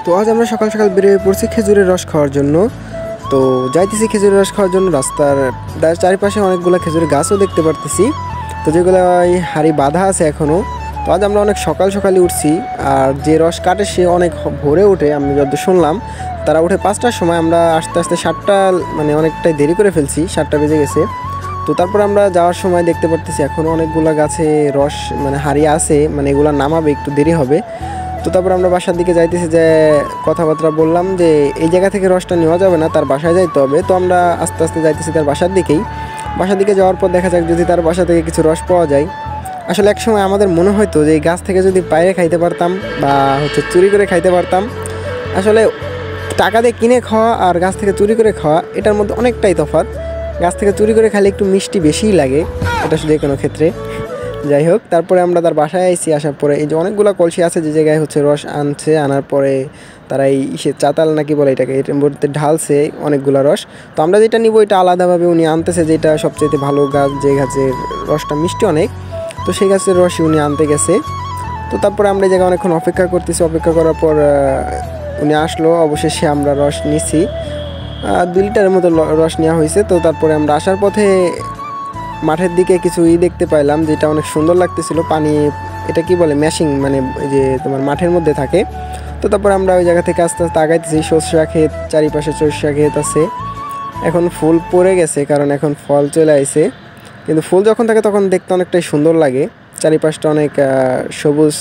তো আজ আমরা সকাল সকাল বেরিয়ে পড়ছি খেজুরের রস খাওয়ার জন্য। তো যাইতেছি খেজুরের রস খাওয়ার জন্য। রাস্তার চারিপাশে অনেকগুলো খেজুরের গাছও দেখতে পারতেছি, তো যেগুলো ওই হাড়ি বাঁধা আছে এখনও। তো আজ আমরা অনেক সকাল সকালে উঠছি, আর যে রস কাটে সে অনেক ভোরে উঠে। আমি যত শুনলাম তারা উঠে 5টার সময়, আমরা আস্তে আস্তে 7টা, মানে অনেকটাই দেরি করে ফেলছি, 7টা বেজে গেছে। তো তারপর আমরা যাওয়ার সময় দেখতে পারতেছি এখনও অনেকগুলো গাছে রস মানে হারিয়ে আছে, মানে এগুলো নামাবে, একটু দেরি হবে। তো তারপর আমরা বাসার দিকে যাইতেছি, যে কথাবার্তা বললাম যে এই জায়গা থেকে রসটা নেওয়া যাবে না, তার বাসায় যাইতে হবে। তো আমরা আস্তে আস্তে যাইতেছি তার বাসার দিকেই। বাসার দিকে যাওয়ার পর দেখা যাক যদি তার বাসা থেকে কিছু রস পাওয়া যায়। আসলে এক সময় আমাদের মনে হতো যে এই গাছ থেকে যদি পাইরে খাইতে পারতাম বা চুরি করে খাইতে পারতাম। আসলে টাকা দিয়ে কিনে খাওয়া আর গাছ থেকে চুরি করে খাওয়া, এটার মধ্যে অনেকটাই তফাৎ। গাছ থেকে চুরি করে খাইলে একটু মিষ্টি বেশিই লাগে, এটা যে কোনো ক্ষেত্রে। যাই হোক, তারপরে আমরা তার বাসায় আইসি। আসার পরে এই যে অনেকগুলো কলসি আছে যে জায়গায় রস আনছে, আনার পরে তারা এই চাতাল নাকি বলে এটাকে, এটার মধ্যে ঢালছে অনেকগুলো রস। তো আমরা যেটা নিব এটা আলাদাভাবে উনি আনতেছে, যেটা সবচেয়ে ভালো গাছ, যে গাছের রসটা মিষ্টি অনেক, তো সেই গাছের রসই উনি আনতে গেছে। তো তারপরে আমরা এই জায়গায় অনেকক্ষণ অপেক্ষা করতেছি। অপেক্ষা করার পর উনি আসলো, অবশেষে আমরা রস নিছি। 2 লিটারের মতো রস নেওয়া হয়েছে। তো তারপরে আমরা আসার পথে মাঠের দিকে কিছু দেখতে পাইলাম, যেটা অনেক সুন্দর লাগতেছিল। পানি, এটা কি বলে, ম্যাশিং, মানে যে তোমার মাঠের মধ্যে থাকে। তো তারপর আমরা ওই জায়গা থেকে আস্তে আস্তে আগাইতেছি। সরষা ক্ষেত, চারিপাশে সরষা ক্ষেত আছে। এখন ফুল পড়ে গেছে, কারণ এখন ফল চলে আসে। কিন্তু ফুল যখন থাকে তখন দেখতে অনেকটাই সুন্দর লাগে, চারিপাশটা অনেক সবুজ